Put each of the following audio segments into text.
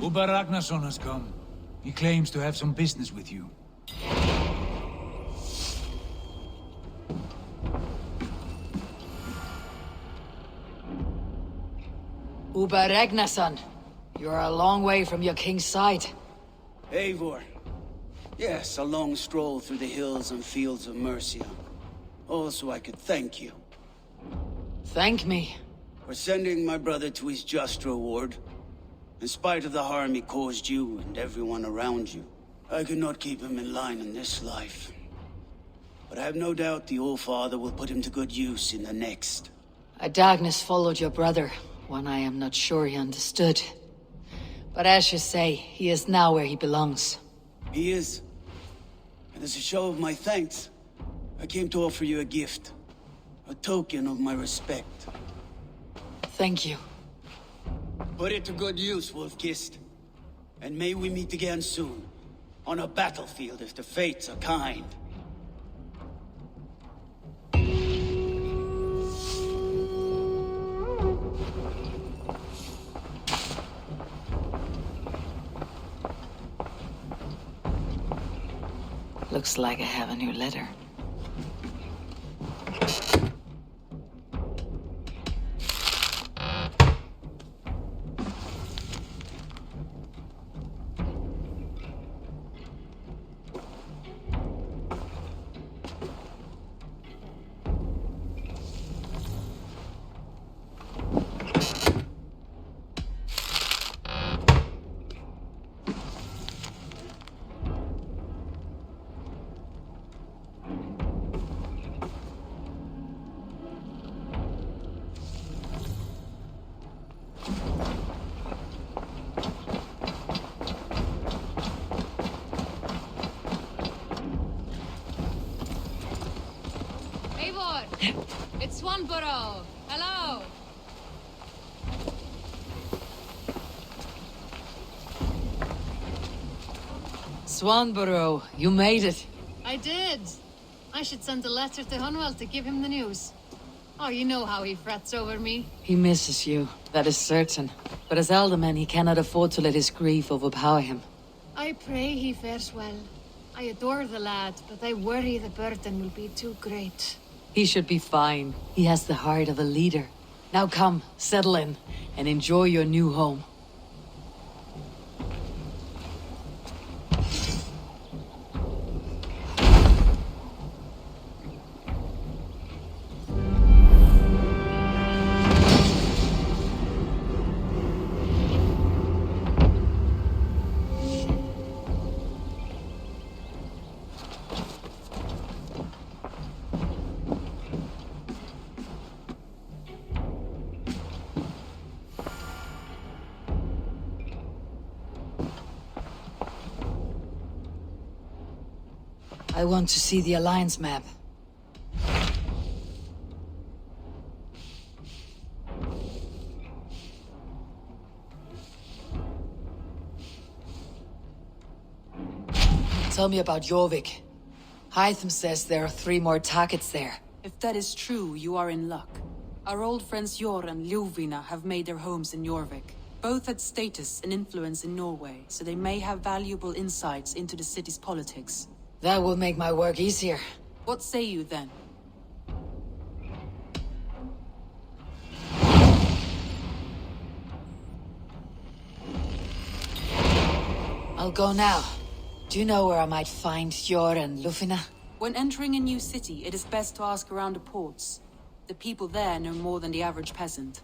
Uber Ragnarsson has come. He claims to have some business with you. Uber Ragnarsson, you're a long way from your king's side. Eivor. Yes, a long stroll through the hills and fields of Mercia. Also, I could thank you. Thank me. For sending my brother to his just reward. In spite of the harm he caused you and everyone around you, I could not keep him in line in this life. But I have no doubt the Old Father will put him to good use in the next. A darkness followed your brother, one I am not sure he understood. But as you say, he is now where he belongs. He is. And as a show of my thanks, I came to offer you a gift. A token of my respect. Thank you. Put it to good use, Wolf-Kissed. And may we meet again soon. On a battlefield if the fates are kind. Looks like I have a new letter. Eivor! It's Swanborough! Hello! Swanborough, you made it. I did! I should send a letter to Hunwell to give him the news. Oh, you know how he frets over me. He misses you, that is certain. But as alderman, he cannot afford to let his grief overpower him. I pray he fares well. I adore the lad, but I worry the burden will be too great. He should be fine. He has the heart of a leader. Now come, settle in, and enjoy your new home. I want to see the Alliance map. Tell me about Jorvik. Hytham says there are 3 more targets there. If that is true, you are in luck. Our old friends Jor and Ljuvina have made their homes in Jorvik. Both had status and influence in Norway, so they may have valuable insights into the city's politics. That will make my work easier. What say you then? I'll go now. Do you know where I might find Jor and Ljuvina? When entering a new city, it is best to ask around the ports. The people there know more than the average peasant.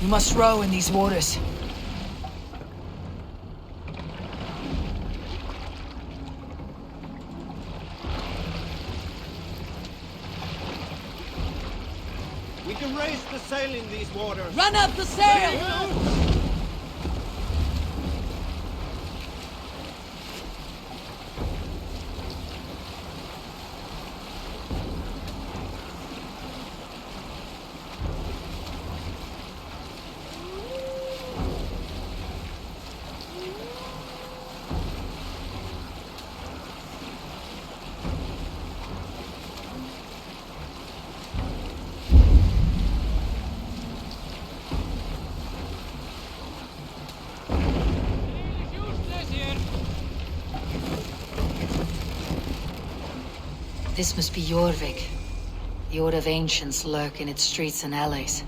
You must row in these waters. We can raise the sail in these waters. Run up the sail! This must be Jorvik. The Order of Ancients lurk in its streets and alleys.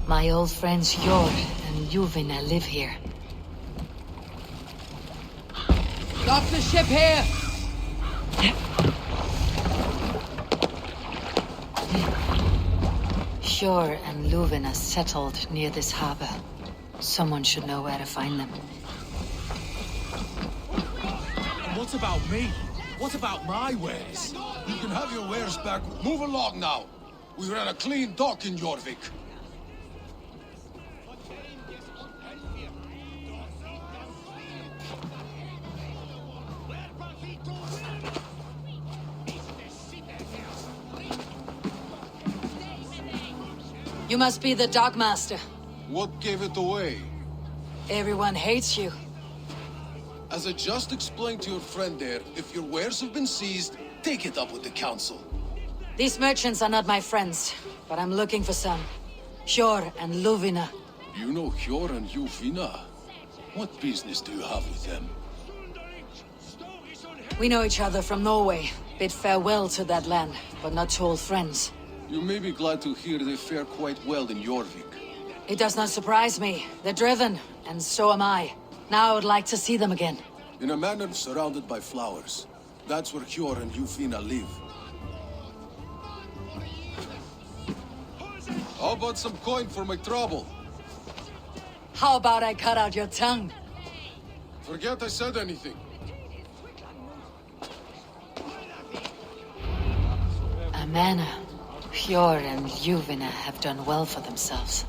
My old friends Jor and Juvina live here. Lock the ship here! Jor and Luvina settled near this harbor. Someone should know where to find them. What about me? What about my wares? You can have your wares back. Move along now. We ran a clean dock in Jorvik. You must be the Dogmaster. What gave it away? Everyone hates you. As I just explained to your friend there, if your wares have been seized, take it up with the council. These merchants are not my friends, but I'm looking for some. Jor and Luvina. You know Jor and Juvina? What business do you have with them? We know each other from Norway. Bid farewell to that land, but not to old friends. You may be glad to hear they fare quite well in Jorvik. It does not surprise me. They're driven, and so am I. Now I would like to see them again. In a manor surrounded by flowers. That's where Jor and Juvina live. How about some coin for my trouble? How about I cut out your tongue? Forget I said anything. A manor. Jor and Juvina have done well for themselves.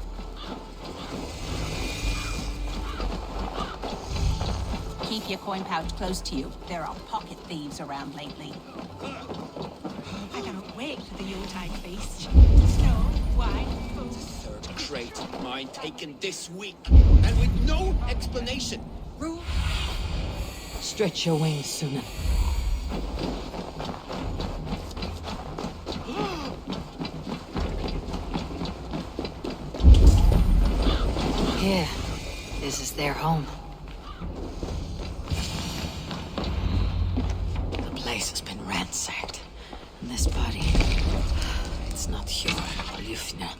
Keep your coin pouch close to you. There are pocket thieves around lately. I cannot wait for the Yuletide feast. Snow, wine, food. Third crate of mine taken this week, and with no explanation. Stretch your wings, Sunan. Here, this is their home. The place has been ransacked. And this body, it's not Jor or Juvina.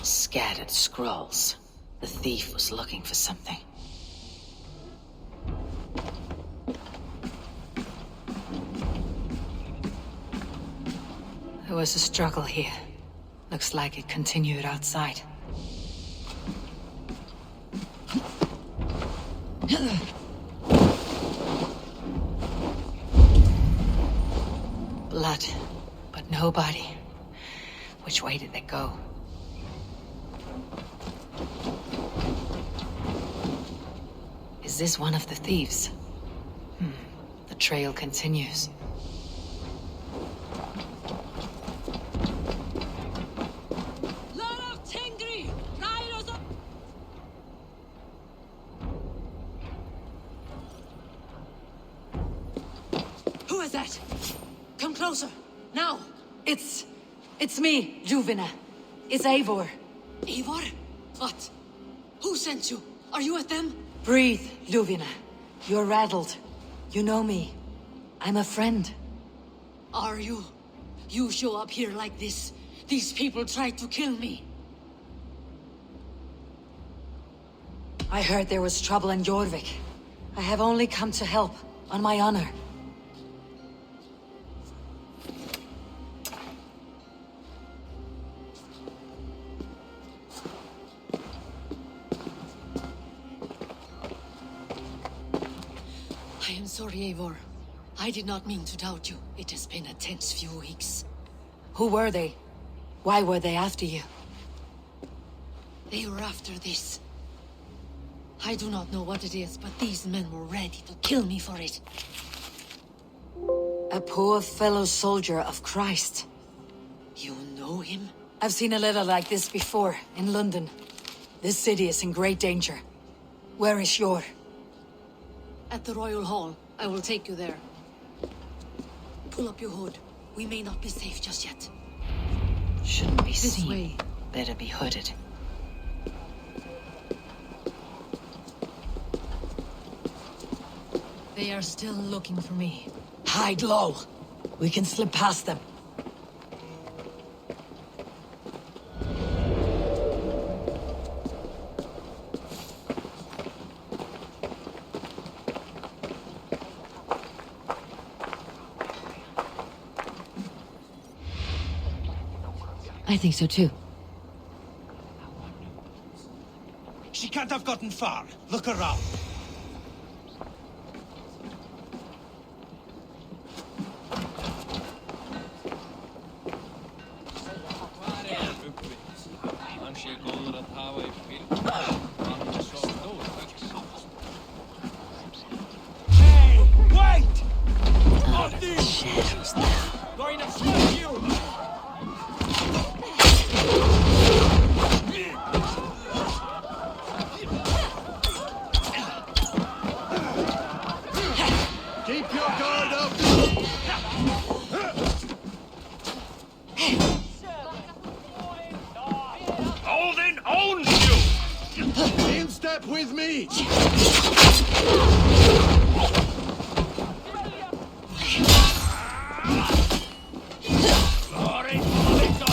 Scattered scrolls. The thief was looking for something. There was a struggle here. Looks like it continued outside. Blood, but no body. Which way did they go? Is this one of the thieves? The trail continues. Who is that? Come closer, now! It's me, Juvina. It's Eivor. Eivor? What? Who sent you? Are you with them? Breathe, Juvina. You're rattled. You know me. I'm a friend. Are you? You show up here like this. These people tried to kill me. I heard there was trouble in Jorvik. I have only come to help, on my honor. I am sorry, Eivor. I did not mean to doubt you. It has been a tense few weeks. Who were they? Why were they after you? They were after this. I do not know what it is, but these men were ready to kill me for it. A poor fellow soldier of Christ. You know him? I've seen a letter like this before, in London. This city is in great danger. Where is Jor? At the Royal Hall. I will take you there. Pull up your hood. We may not be safe just yet. Shouldn't be This seen. way. Better be hooded. They are still looking for me. Hide low! We can slip past them. I think so too. She can't have gotten far. Look around. Hey, wait! Shadows now. Going to smash you! Keep your guard up! Odin owns you! In step with me! Glory to the God!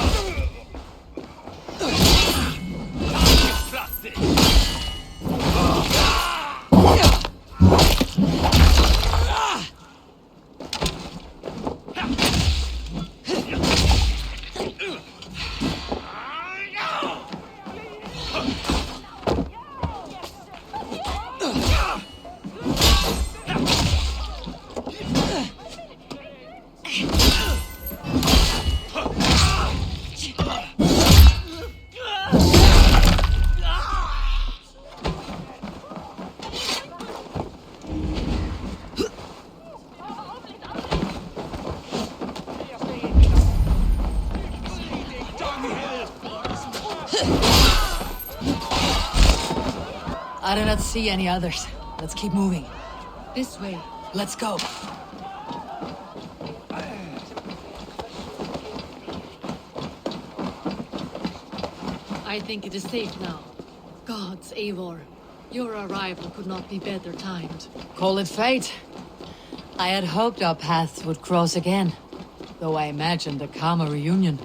I do not see any others. Let's keep moving. This way. Let's go. I think it is safe now. Gods, Eivor. Your arrival could not be better timed. Call it fate. I had hoped our paths would cross again, though I imagined a calmer reunion.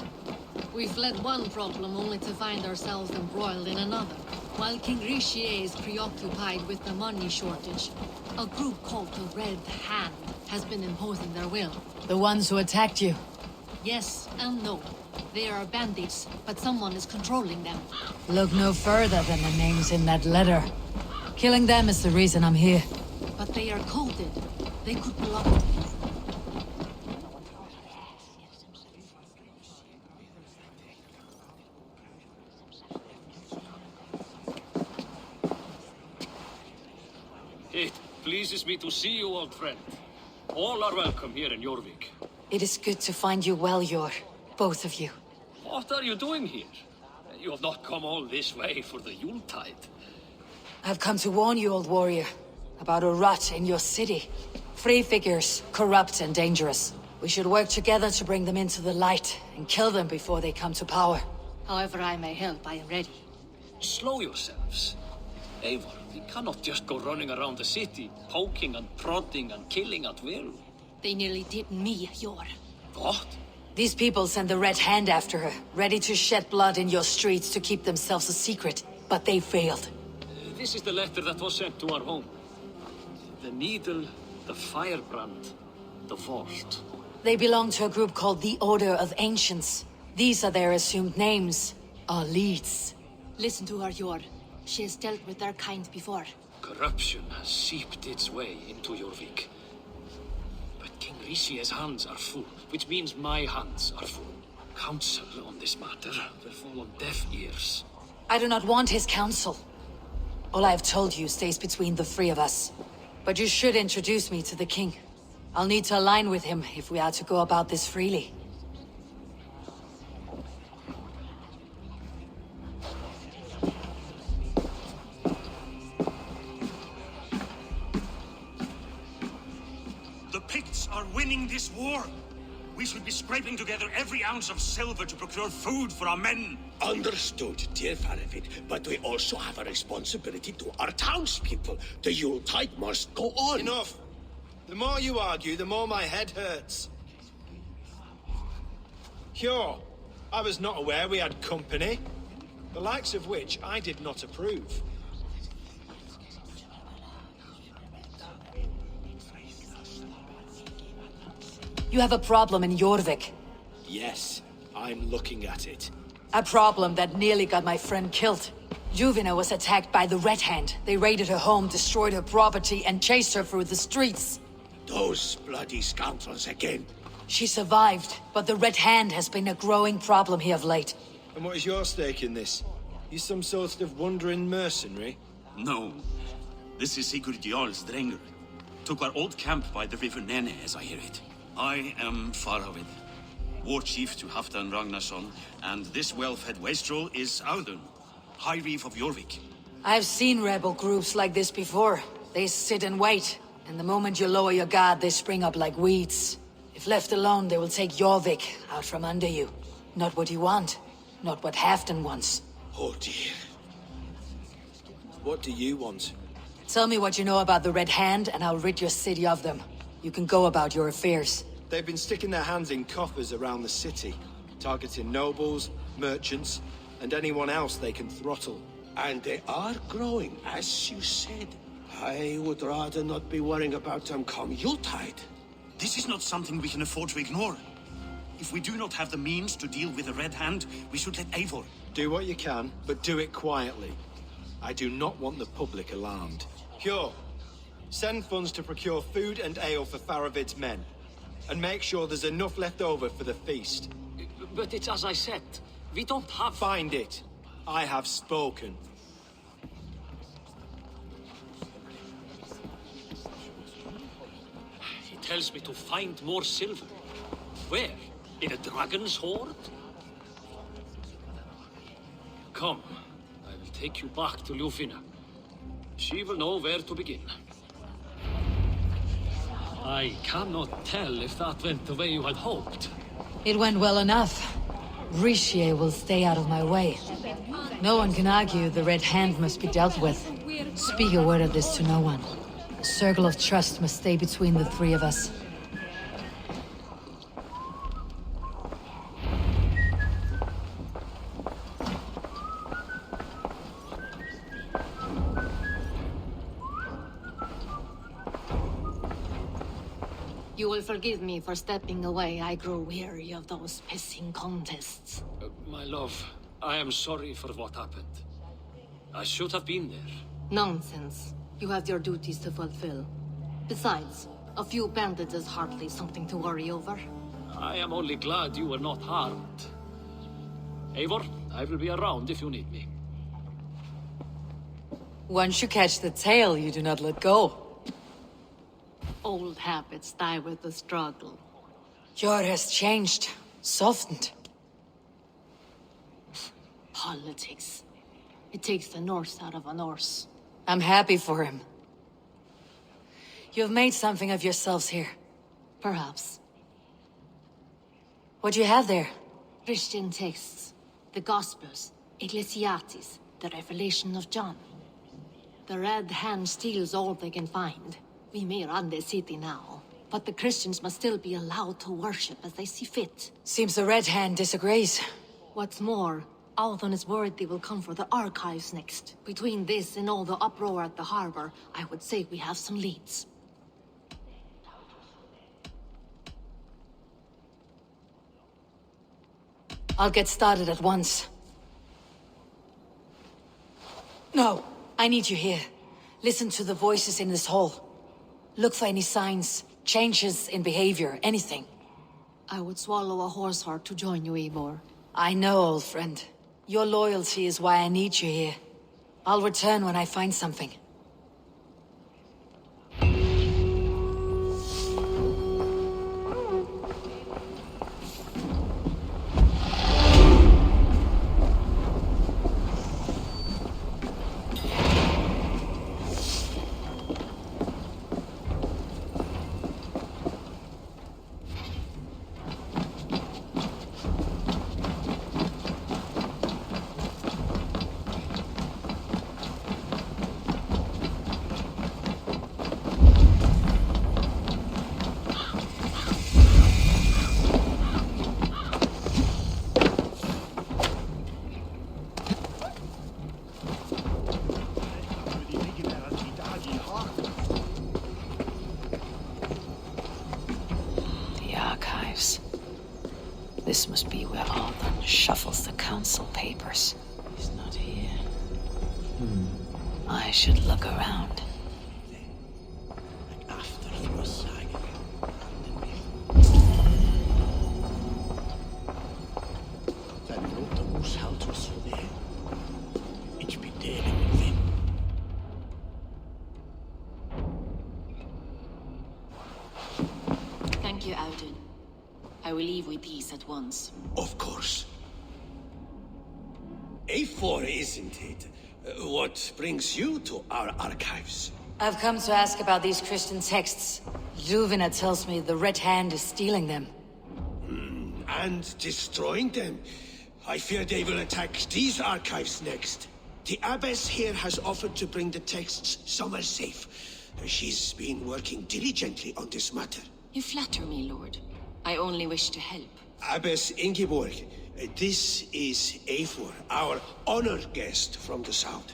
We fled one problem only to find ourselves embroiled in another. While King Richier is preoccupied with the money shortage, a group called the Red Hand has been imposing their will. The ones who attacked you. Yes and no. They are bandits, but someone is controlling them. Look no further than the names in that letter. Killing them is the reason I'm here. But they are coded. They could belong. It pleases me to see you, old friend. All are welcome here in Jorvik. It is good to find you well, Yor. Both of you. What are you doing here? You have not come all this way for the Yuletide. I've come to warn you, old warrior, about a rot in your city. Free figures, corrupt and dangerous. We should work together to bring them into the light and kill them before they come to power. However I may help, I am ready. Slow yourselves. Eivor, we cannot just go running around the city, poking and prodding and killing at will. They nearly did me, Yor. What? These people send the Red Hand after her, ready to shed blood in your streets to keep themselves a secret. But they failed. This is the letter that was sent to our home. The needle, the Firebrand, the vault. They belong to a group called the Order of Ancients. These are their assumed names, our leads. Listen to her, Yor. She has dealt with their kind before. Corruption has seeped its way into Jorvik. But King Richier's hands are full, which means my hands are full. Counsel on this matter will fall on deaf ears. I do not want his counsel. All I have told you stays between the three of us. But you should introduce me to the king. I'll need to align with him if we are to go about this freely. The Picts are winning this war. We should be scraping together every ounce of silver to procure food for our men. Understood, dear Faravit, but we also have a responsibility to our townspeople. The Yuletide must go on. Enough! The more you argue, the more my head hurts. Sure. I was not aware we had company. The likes of which I did not approve. You have a problem in Jorvik. Yes, I'm looking at it. A problem that nearly got my friend killed. Juvina was attacked by the Red Hand. They raided her home, destroyed her property, and chased her through the streets. Those bloody scoundrels again. She survived, but the Red Hand has been a growing problem here of late. And what is your stake in this? You some sort of wandering mercenary? No. This is Sigurd Jarl's Drenger. Took our old camp by the river Nene, as I hear it. I am Faraved, war chief to Halfdan Ragnarsson, and this well-fed wastrel is Audun, High Reeve of Jorvik. I've seen rebel groups like this before. They sit and wait, and the moment you lower your guard, they spring up like weeds. If left alone, they will take Jorvik out from under you. Not what you want, not what Halfdan wants. Oh dear. What do you want? Tell me what you know about the Red Hand, and I'll rid your city of them. You can go about your affairs. They've been sticking their hands in coffers around the city, targeting nobles, merchants, and anyone else they can throttle. And they are growing, as you said. I would rather not be worrying about them come Yuletide. This is not something we can afford to ignore. If we do not have the means to deal with the Red Hand, we should let Eivor. Do what you can, but do it quietly. I do not want the public alarmed. Cure. Send funds to procure food and ale for Faravid's men. And make sure there's enough left over for the feast. But it's as I said. We don't have... Find it. I have spoken. He tells me to find more silver. Where? In a dragon's hoard? Come. I will take you back to Ljufina. She will know where to begin. I cannot tell if that went the way you had hoped. It went well enough. Richier will stay out of my way. No one can argue the Red Hand must be dealt with. Speak a word of this to no one. A circle of trust must stay between the three of us. You will forgive me for stepping away. I grow weary of those pissing contests. My love, I am sorry for what happened. I should have been there. Nonsense. You have your duties to fulfill. Besides, a few bandits is hardly something to worry over. I am only glad you were not harmed. Eivor, I will be around if you need me. Once you catch the tail, you do not let go. Old habits die with the struggle. Jor has changed, softened. Politics. It takes the Norse out of a Norse. I'm happy for him. You've made something of yourselves here. Perhaps. What do you have there? Christian texts. The Gospels. Ecclesiastes. The Revelation of John. The Red Hand steals all they can find. We may run the city now, but the Christians must still be allowed to worship as they see fit. Seems the Red Hand disagrees. What's more, Audun is worried they will come for the archives next. Between this and all the uproar at the harbor, I would say we have some leads. I'll get started at once. No, I need you here. Listen to the voices in this hall. Look for any signs, changes in behavior, anything. I would swallow a horse heart to join you, Eivor. I know, old friend. Your loyalty is why I need you here. I'll return when I find something. This must be where Alden shuffles the council papers. He's not here. I should look around. Thank you, Alden. I will leave with these at once. Of course. Eivor, isn't it? What brings you to our archives? I've come to ask about these Christian texts. Ljuvina tells me the Red Hand is stealing them. And destroying them. I fear they will attack these archives next. The Abbess here has offered to bring the texts somewhere safe. She's been working diligently on this matter. You flatter me, Lord. I only wish to help. Abbess Ingeborg, this is Eivor, our honored guest from the south.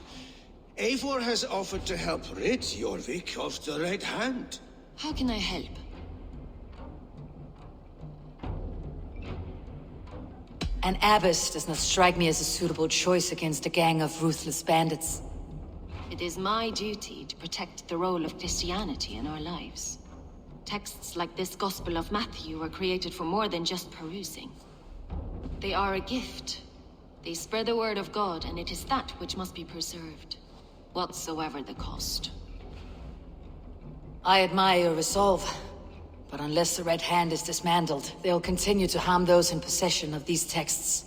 Eivor has offered to help rid Jorvik of the Red Hand. How can I help? An abbess does not strike me as a suitable choice against a gang of ruthless bandits. It is my duty to protect the role of Christianity in our lives. Texts like this Gospel of Matthew were created for more than just perusing. They are a gift. They spread the word of God, and it is that which must be preserved, whatsoever the cost. I admire your resolve, but unless the Red Hand is dismantled, they'll continue to harm those in possession of these texts.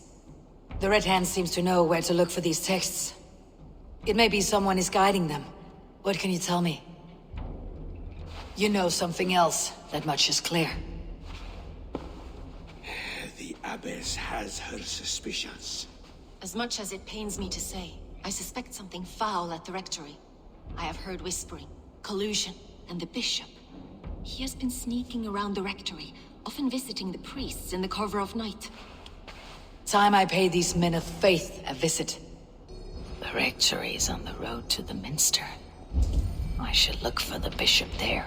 The Red Hand seems to know where to look for these texts. It may be someone is guiding them. What can you tell me? You know something else. That much is clear. The Abbess has her suspicions. As much as it pains me to say, I suspect something foul at the rectory. I have heard whispering, collusion, and the bishop. He has been sneaking around the rectory, often visiting the priests in the cover of night. Time I pay these men of faith a visit. The rectory is on the road to the minster. I should look for the bishop there.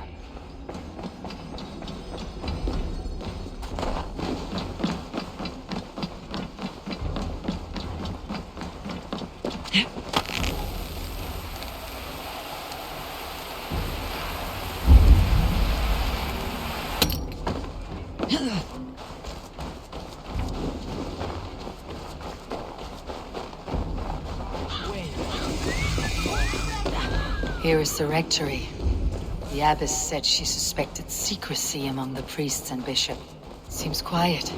Here is the rectory. The abbess said she suspected secrecy among the priests and bishop. Seems quiet.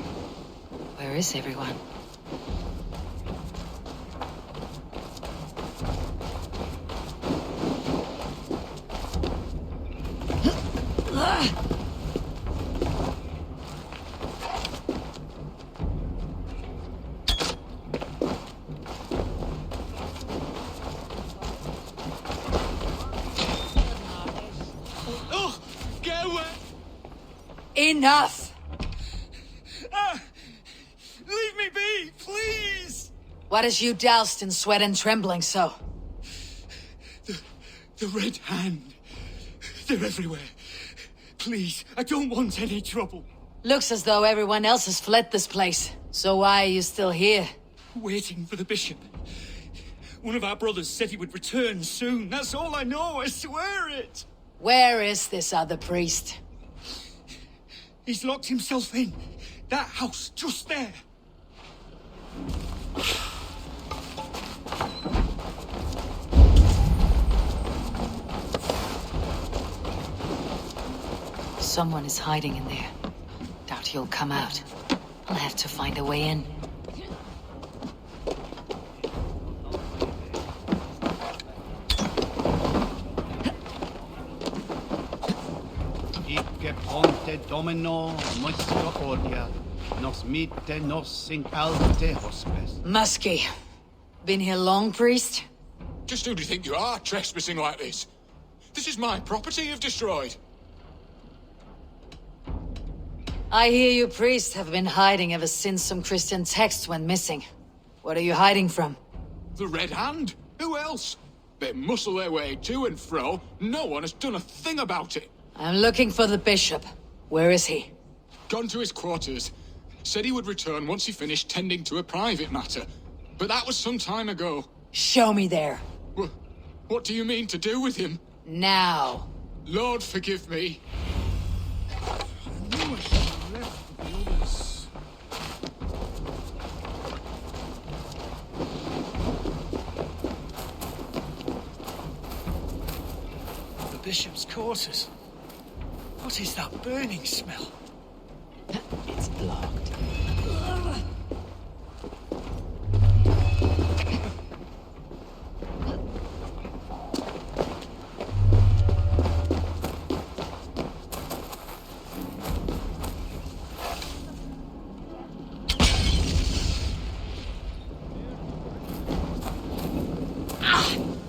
Where is everyone? Enough! Leave me be, please! What has you doused in sweat and trembling so? The Red Hand. They're everywhere. Please, I don't want any trouble. Looks as though everyone else has fled this place. So why are you still here? Waiting for the bishop. One of our brothers said he would return soon. That's all I know, I swear it! Where is this other priest? He's locked himself in. That house, just there. Someone is hiding in there. Doubt he'll come out. I'll have to find a way in. Ponte Domino, Misericordia, nos mite nos incalte hospes. Muskie. Been here long, priest? Just who do you think you are, trespassing like this? This is my property you've destroyed. I hear you priests have been hiding ever since some Christian texts went missing. What are you hiding from? The Red Hand? Who else? They muscle their way to and fro. No one has done a thing about it. I'm looking for the bishop. Where is he? Gone to his quarters. Said he would return once he finished tending to a private matter. But that was some time ago. Show me there. What do you mean to do with him? Now. Lord, forgive me. The bishop's quarters. What is that burning smell? It's blocked.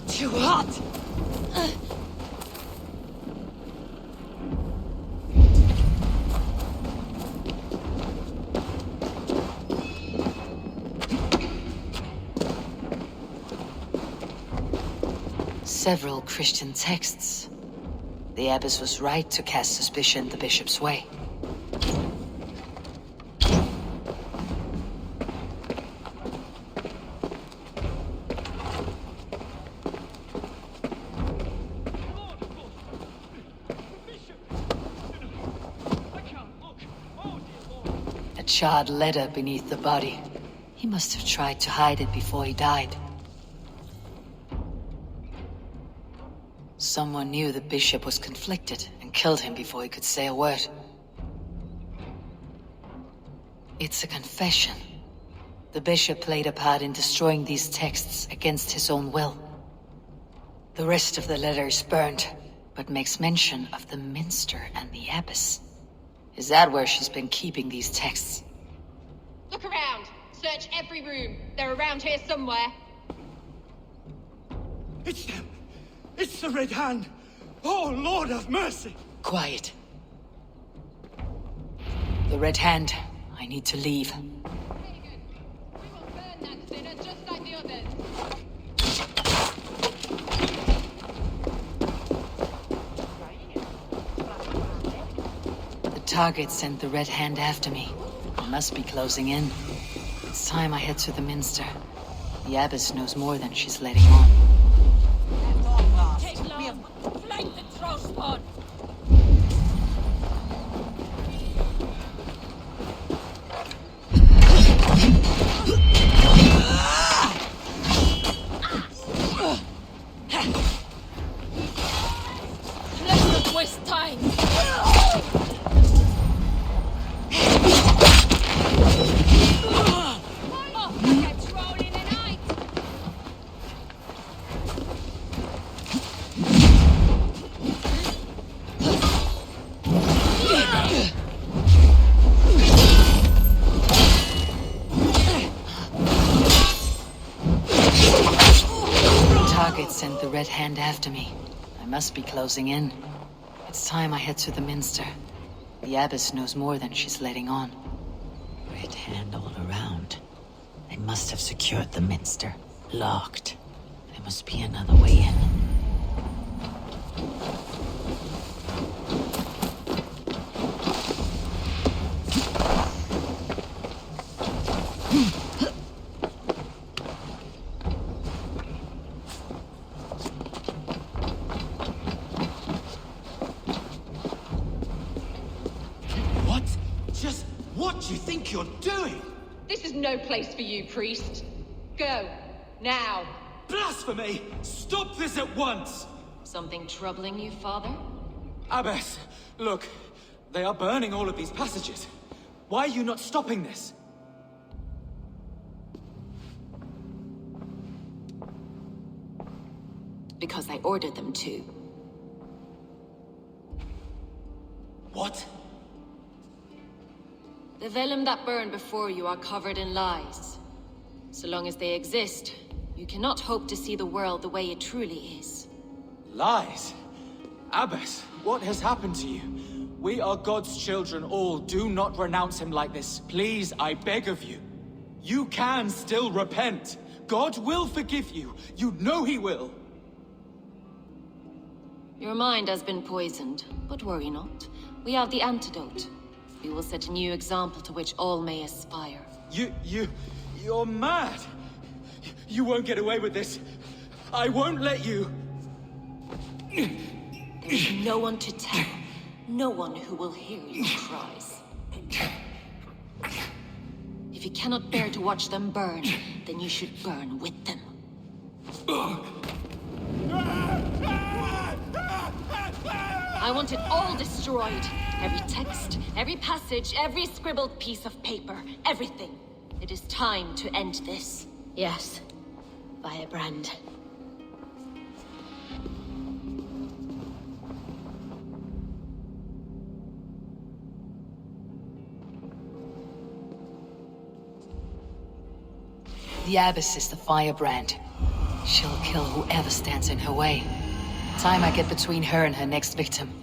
Too hot! Several Christian texts. The abbess was right to cast suspicion the bishop's way. A charred letter beneath the body. He must have tried to hide it before he died. Someone knew the bishop was conflicted and killed him before he could say a word. It's a confession. The bishop played a part in destroying these texts against his own will. The rest of the letter is burned, but makes mention of the minster and the abbess. Is that where she's been keeping these texts? Look around. Search every room. They're around here somewhere. It's them! It's the Red Hand! Oh, Lord have mercy! Quiet. The Red Hand. I need to leave. Just like the others. The target sent the Red Hand after me. I must be closing in. It's time I head to the Minster. The abbess knows more than she's letting on. We have flanked the troll spawn. Let's not waste time. Sent the Red Hand after me. I must be closing in. It's time I head to the Minster. The abbess knows more than she's letting on. Red Hand all around. They must have secured the Minster. Locked. There must be another way in. You're doing? This is no place for you, priest. Go. Now. Blasphemy! Stop this at once! Something troubling you, father? Abbess, look. They are burning all of these passages. Why are you not stopping this? Because I ordered them to. What? The vellum that burned before you are covered in lies. So long as they exist, you cannot hope to see the world the way it truly is. Lies? Abbess, what has happened to you? We are God's children all. Do not renounce him like this. Please, I beg of you. You can still repent. God will forgive you. You know he will. Your mind has been poisoned, but worry not. We have the antidote. We will set a new example to which all may aspire. You're mad! You won't get away with this. I won't let you! There's no one to tell. No one who will hear your cries. If you cannot bear to watch them burn, then you should burn with them. I want it all destroyed. Every text, every passage, every scribbled piece of paper, everything. It is time to end this. Yes, Firebrand. The Abbess is the Firebrand. She'll kill whoever stands in her way. Time I get between her and her next victim.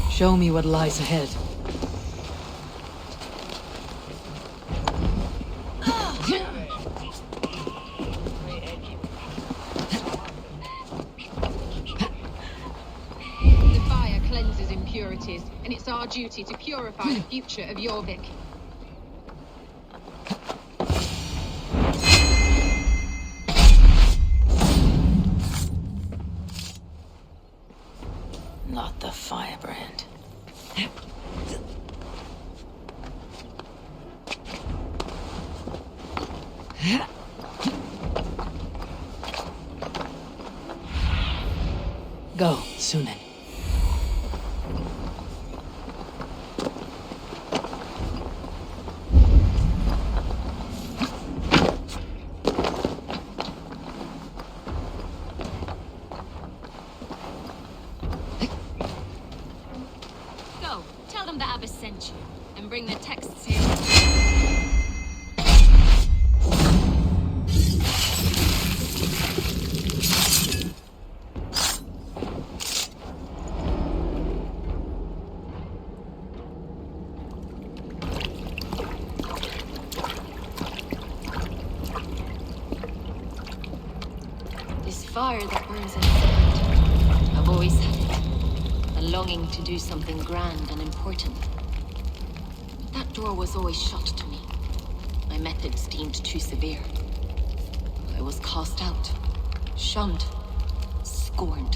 Show me what lies ahead. The fire cleanses impurities, and it's our duty to purify the future of Jorvik. Not the Firebrand. Go, Sown. Go, tell them the Abbess sent you, and bring the texts here. This fire that burns inside, I've always had it. A longing to do something grand and important. But that door was always shut to me. My methods deemed too severe. I was cast out, shunned, scorned.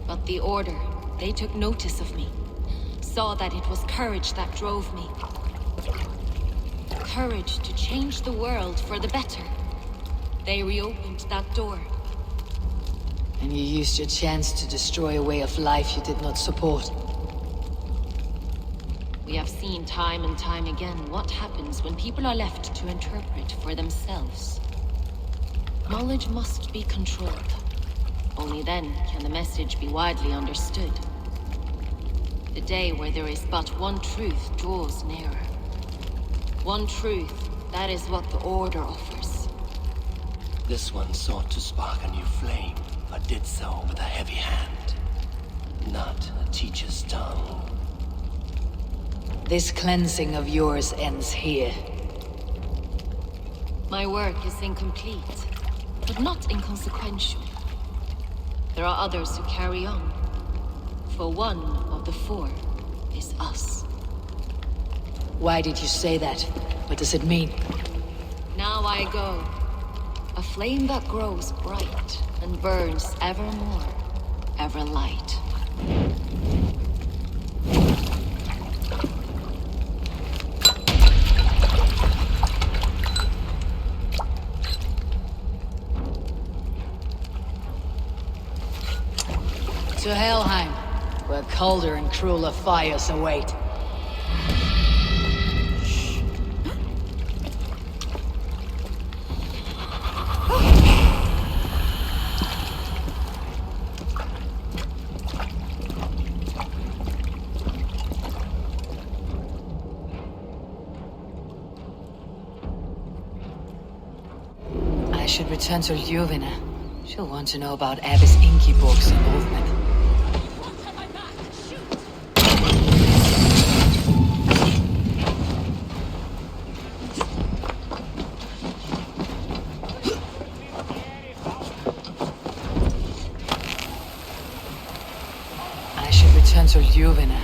But the Order, they took notice of me. Saw that it was courage that drove me. Courage to change the world for the better. They reopened that door. And you used your chance to destroy a way of life you did not support. We have seen time and time again what happens when people are left to interpret for themselves. Knowledge must be controlled. Only then can the message be widely understood. The day where there is but one truth draws nearer. One truth, that is what the Order offers. This one sought to spark a new flame, but did so with a heavy hand, not a teacher's tongue. This cleansing of yours ends here. My work is incomplete, but not inconsequential. There are others who carry on. For one of the four is us. Why did you say that? What does it mean? Now I go. A flame that grows bright and burns ever more, ever light. To Helheim, where colder and crueler fires await. I should return to Ljuvina. She'll want to know about Abbess Ingeborg's involvement. I should return to Ljuvina.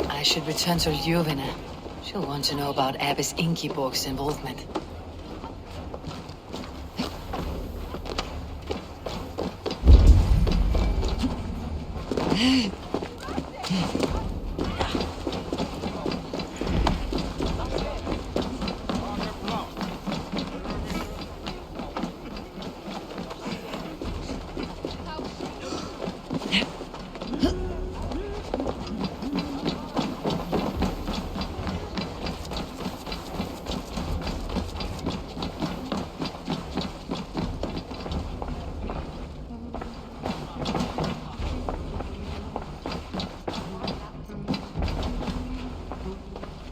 I should return to Ljuvina. She'll want to know about Abbess Ingeborg's involvement.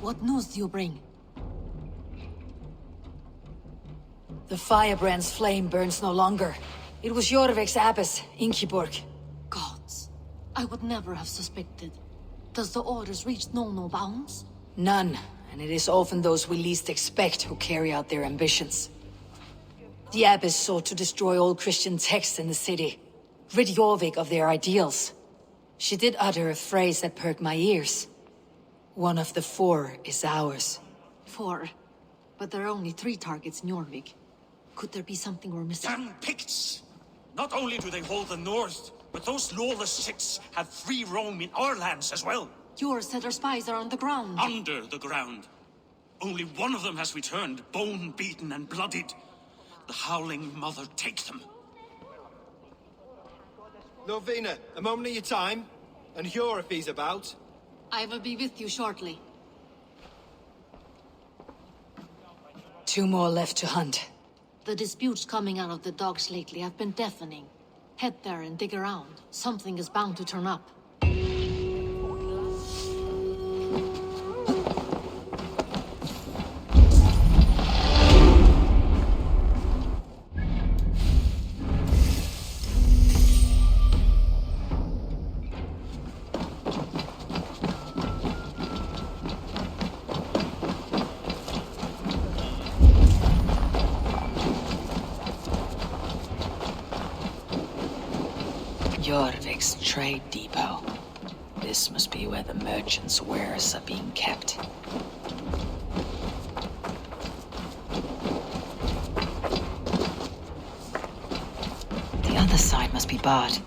What news do you bring? The Firebrand's flame burns no longer. It was Jorvik's abbess, Ingeborg. Gods, I would never have suspected. Does the orders reach no bounds? None, and it is often those we least expect who carry out their ambitions. The abbess sought to destroy all Christian texts in the city, rid Jorvik of their ideals. She did utter a phrase that perked my ears. One of the 4 is ours. 4? But there are only 3 targets in Jorvik. Could there be something we're missing? Damn Picts! Not only do they hold the north, but those lawless sects have free roam in our lands as well. Yours said our spies are on the ground. Under the ground. Only one of them has returned, bone-beaten and bloodied. The Howling Mother take them. Lovina, a moment of your time. And Hjor if he's about. I will be with you shortly. 2 more left to hunt. The disputes coming out of the dogs lately have been deafening. Head there and dig around. Something is bound to turn up. Jorvik's trade depot. This must be where the merchants' wares are being kept. The other side must be barred.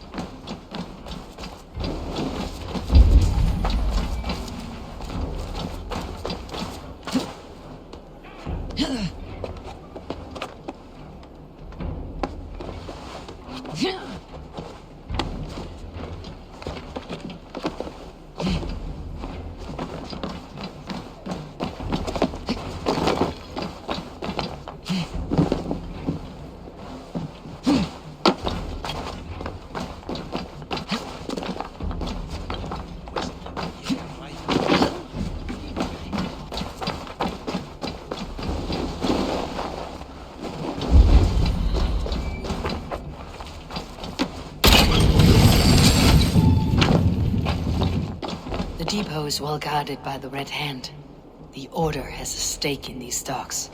The depot is well guarded by the Red Hand. The Order has a stake in these stocks.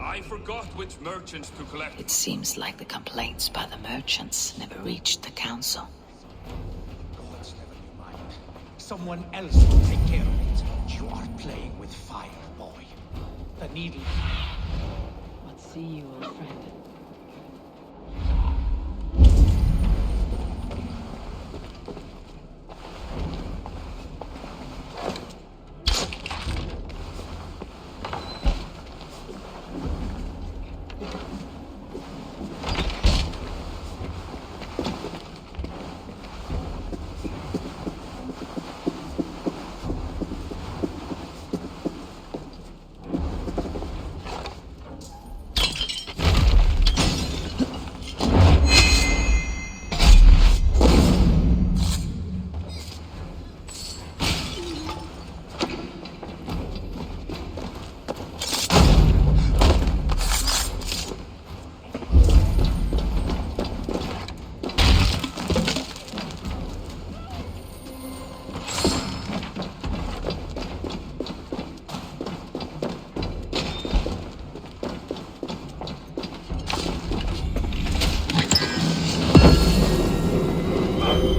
I forgot which merchants to collect. It seems like the complaints by the merchants never reached the council. Gods never knew mine. Someone else will take care of it. You are playing with fire, boy. The needle. Let's see you, old friend.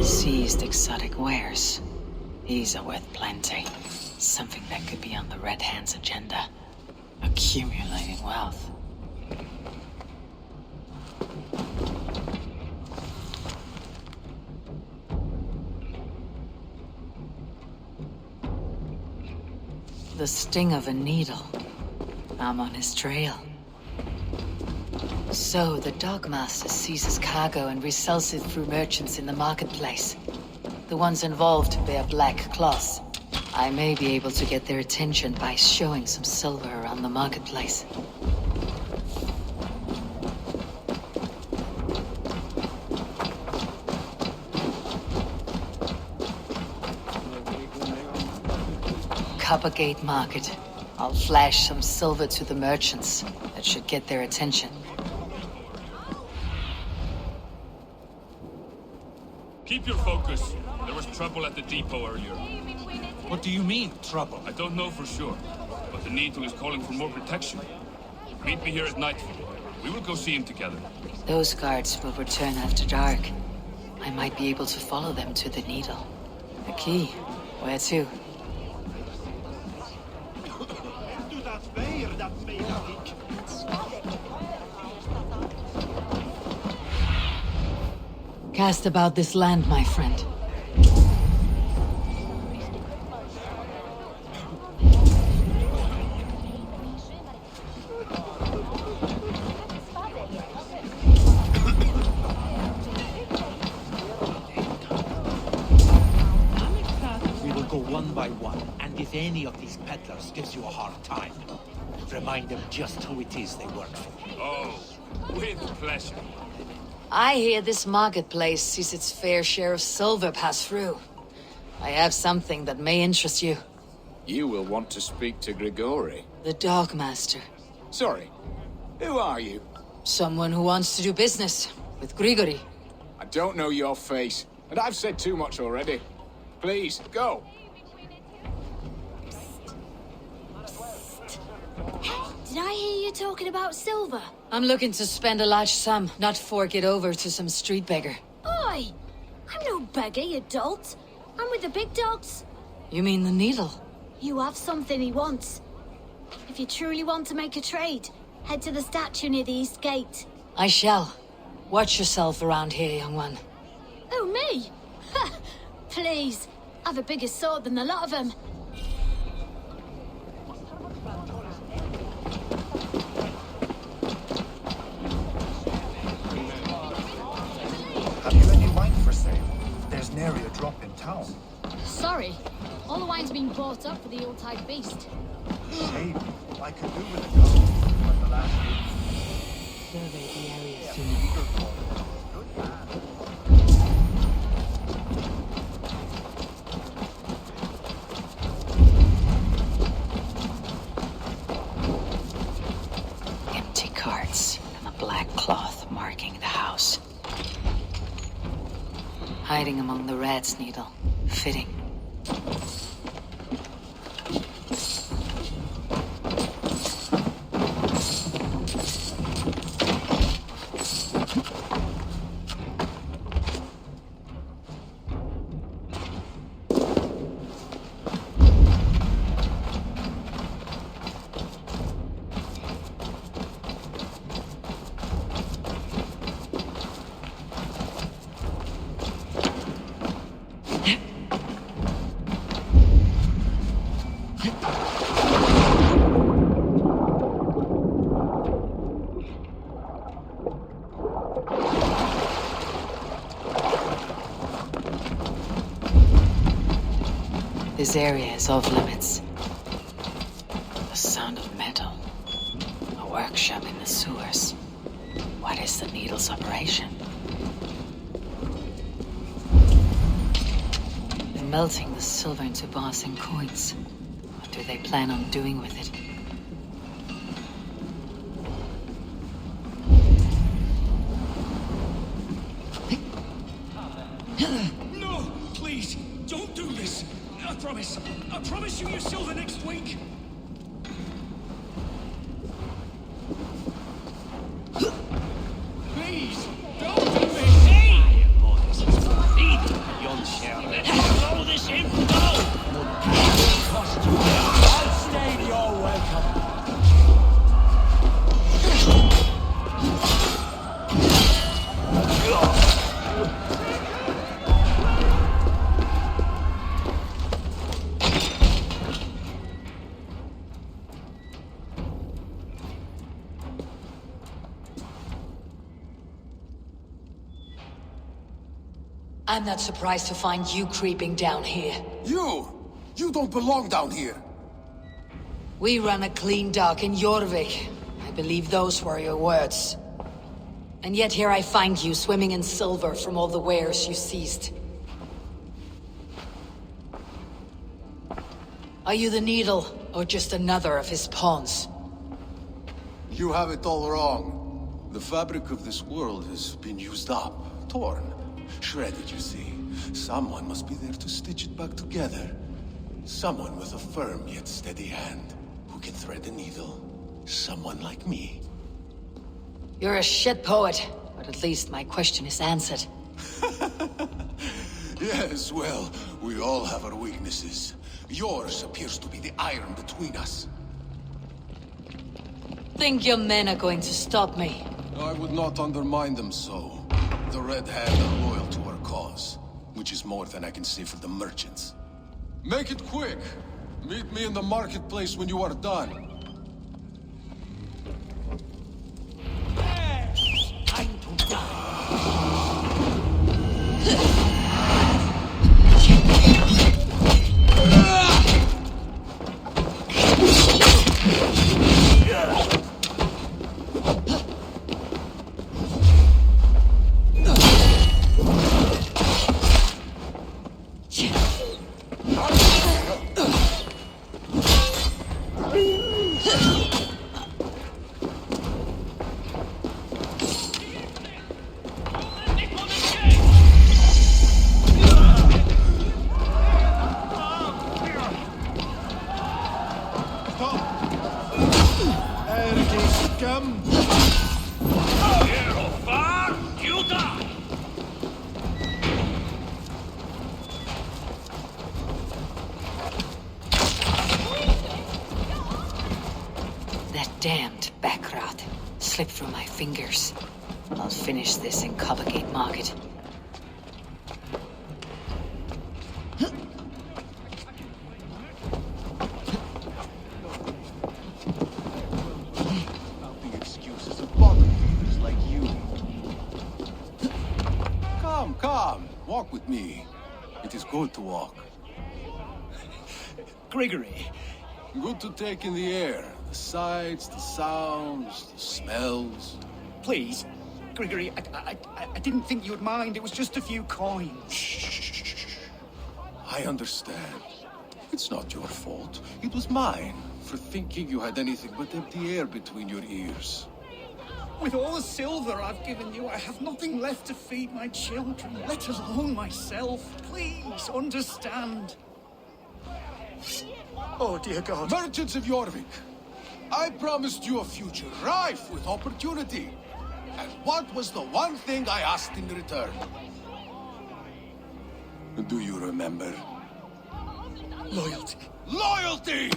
Seized exotic wares. These are worth plenty. Something that could be on the Red Hand's agenda. Accumulating wealth. The sting of a needle. I'm on his trail. So, the Dogmaster seizes cargo and resells it through merchants in the marketplace. The ones involved bear black cloths. I may be able to get their attention by showing some silver around the marketplace. Coppergate Market. I'll flash some silver to the merchants. That should get their attention. Keep your focus. There was trouble at the depot earlier. What do you mean, trouble? I don't know for sure, but the Needle is calling for more protection. Meet me here at nightfall. We will go see him together. Those guards will return after dark. I might be able to follow them to the Needle. The key? Where to? Cast about this land, my friend. We will go one by one, and if any of these peddlers gives you a hard time, remind them just who it is they work for. Oh, with pleasure. I hear this marketplace sees its fair share of silver pass through. I have something that may interest you. You will want to speak to Grigori. The Dogmaster. Sorry, who are you? Someone who wants to do business with Grigori. I don't know your face, and I've said too much already. Please, go. Did I hear you talking about silver? I'm looking to spend a large sum, not fork it over to some street beggar. Oi! I'm no beggar, you dolt. I'm with the big dogs. You mean the Needle? You have something he wants. If you truly want to make a trade, head to the statue near the East Gate. I shall. Watch yourself around here, young one. Oh, me? Ha! Please. I've a bigger sword than the lot of them. Have you any wine for sale? There's nary a drop in town. Sorry. All the wine's been bought up for the old-type beast. Shame. I could do with a go. But the last Survey the area soon. Empty carts and a black cloth marking the house. Hiding among the rat's needle. Fitting. This area is off limits. The sound of metal. A workshop in the sewers. What is the Needle's operation? They're melting the silver into bars and coins. What do they plan on doing with it? No! Please! Don't do this! I promise you your silver next week! Please! Don't do this! Hey! Boys, feed I'm not surprised to find you creeping down here. You don't belong down here! We run a clean dock in Jorvik. I believe those were your words. And yet here I find you swimming in silver from all the wares you seized. Are you the Needle, or just another of his pawns? You have it all wrong. The fabric of this world has been used up, torn, shredded, you see. Someone must be there to stitch it back together. Someone with a firm yet steady hand, who can thread a needle. Someone like me. You're a shit poet, but at least my question is answered. Yes, well, we all have our weaknesses. Yours appears to be the iron between us. Think your men are going to stop me? I would not undermine them so. The Red Hand are loyal to our cause, which is more than I can say for the merchants. Make it quick! Meet me in the marketplace when you are done. Time to die. Damned backrot slipped through my fingers. I'll finish this in Coppergate Market. Nothing excuses of bottom feeders like you. Come, walk with me. It is good to walk. Gregory. Good to take in the air. The sights, the sounds, the smells. Please, Gregory, I didn't think you would mind. It was just a few coins. Shh. I understand. It's not your fault. It was mine for thinking you had anything but empty air between your ears. With all the silver I've given you, I have nothing left to feed my children, let alone myself. Please, understand. Oh, dear God. Merchants of Jorvik, I promised you a future rife with opportunity. And what was the one thing I asked in return? Do you remember? Loyalty. Loyalty!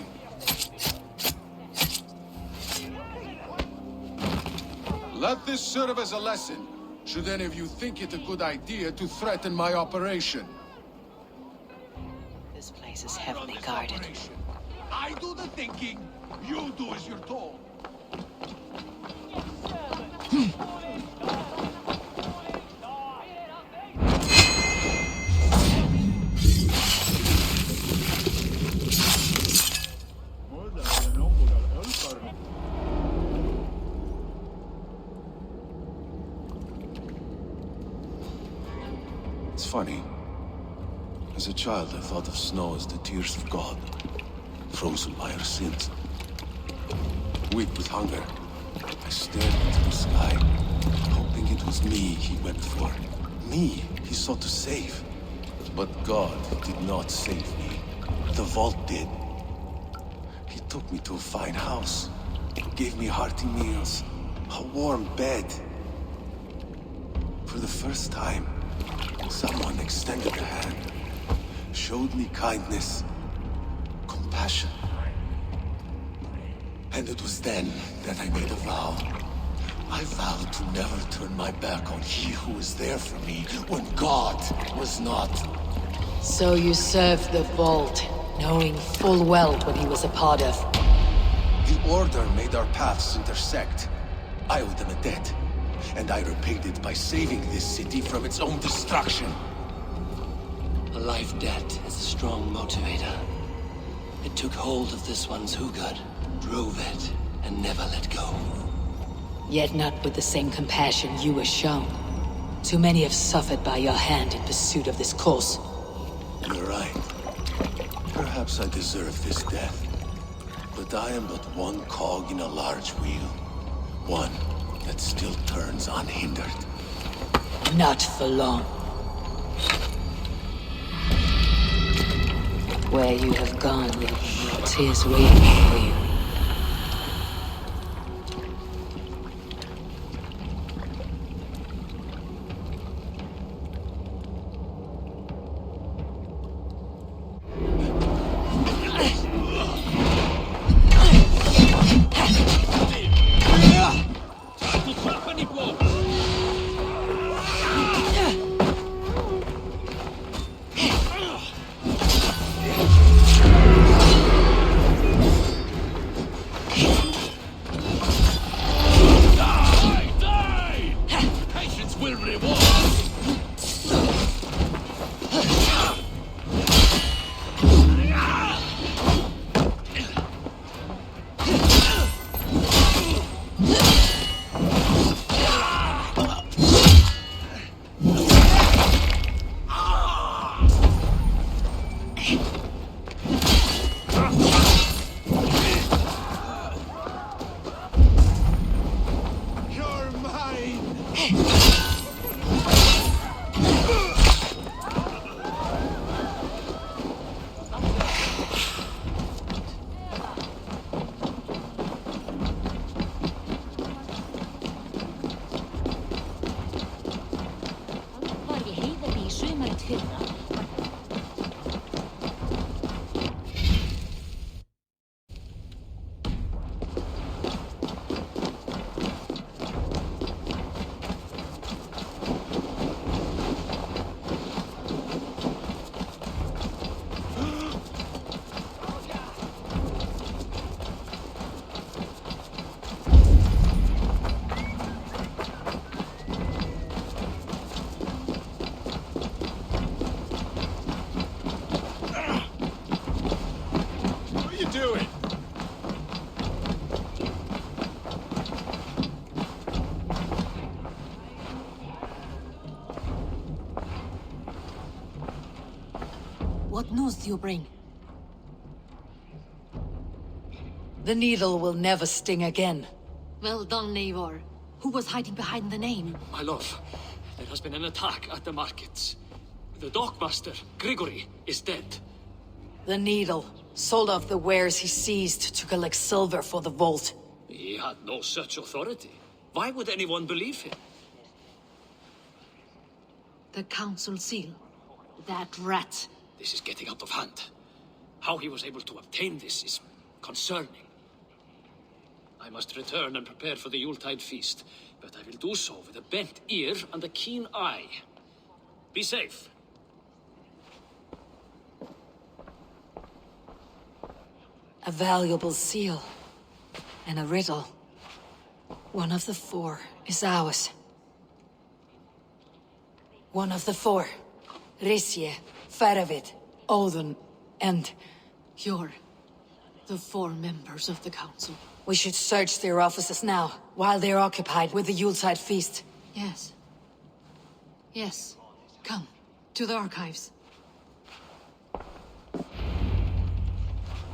Let this serve as a lesson, should any of you think it a good idea to threaten my operation. This place is heavily guarded. I do the thinking, you do as you're told. It's funny. As a child, I thought of snow as the tears of God, frozen by our sins. Weak with hunger, I stared into the sky, hoping it was me he wept for. Me he sought to save. But God did not save me. The vault did. He took me to a fine house, gave me hearty meals, a warm bed. For the first time, someone extended a hand, showed me kindness, compassion. And it was then that I made a vow. I vowed to never turn my back on he who was there for me when God was not. So you served the Vault, knowing full well what he was a part of. The Order made our paths intersect. I owed them a debt, and I repaid it by saving this city from its own destruction. A life debt is a strong motivator. It took hold of this one's hugad, drove it, and never let go. Yet not with the same compassion you were shown. Too many have suffered by your hand in pursuit of this cause. You're right. Perhaps I deserve this death. But I am but one cog in a large wheel. One that still turns unhindered. Not for long. Where you have gone, your tears waiting for you. What news do you bring? The needle will never sting again. Well done, Eivor. Who was hiding behind the name? My lord, there has been an attack at the markets. The dockmaster, Grigory, is dead. The needle sold off the wares he seized to collect silver for the vault. He had no such authority. Why would anyone believe him? The council seal. That rat. This is getting out of hand. How he was able to obtain this is concerning. I must return and prepare for the Yuletide feast, but I will do so with a bent ear and a keen eye. Be safe. A valuable seal. And a riddle. One of the four is ours. One of the four. Risje, Faravid, Odin, and... You're the four members of the council. We should search their offices now, while they're occupied with the Yuletide feast. Yes. Yes. Come, to the archives.